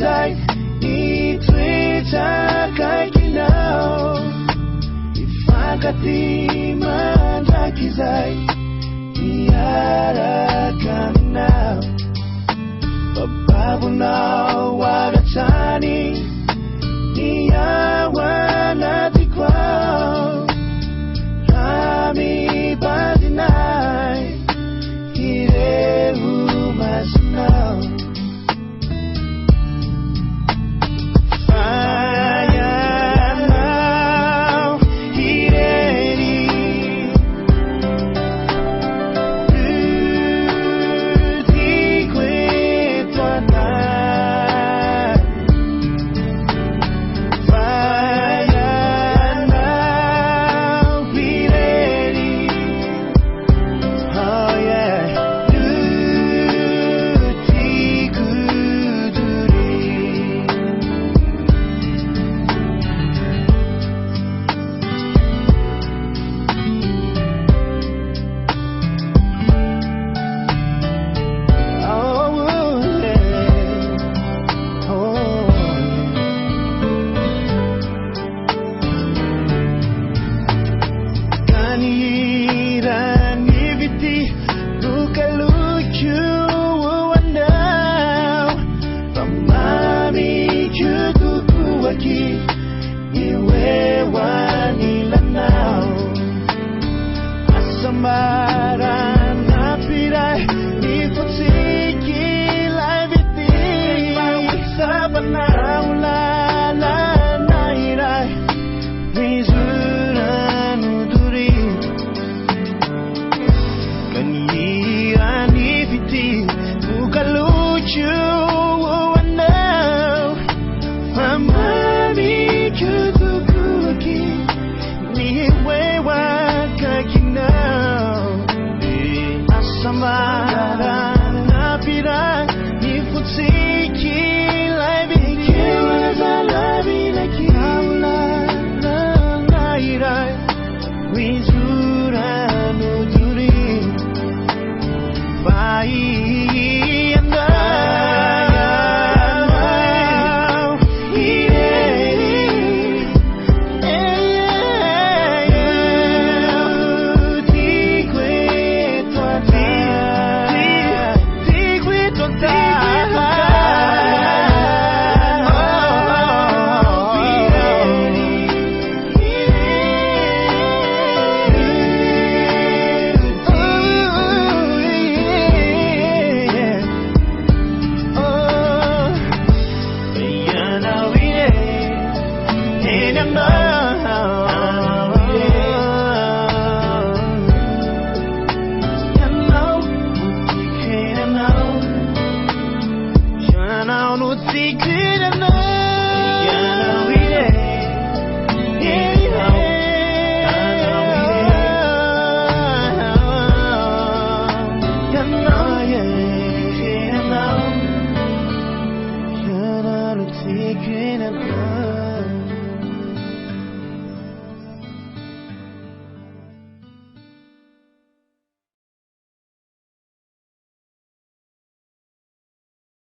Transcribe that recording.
kizay ito'y tsaka'y ginaw Ifagatiman na kizay iarakan na Pababunaw wagatani Iyawan at ikaw Kami ba dinay Hirehu masnaw Sayanaw Hireri Tuti kwetuanay Sayanaw Hireri Oh yeah Tuti kuduri Kaniran ibiti luka-lucu wawanaw Pamami kutukuwaki iwewan ilanaw Asamaran na piray ipagsigilay biti Sa banaw lala na iray Misuran uduri Kanyi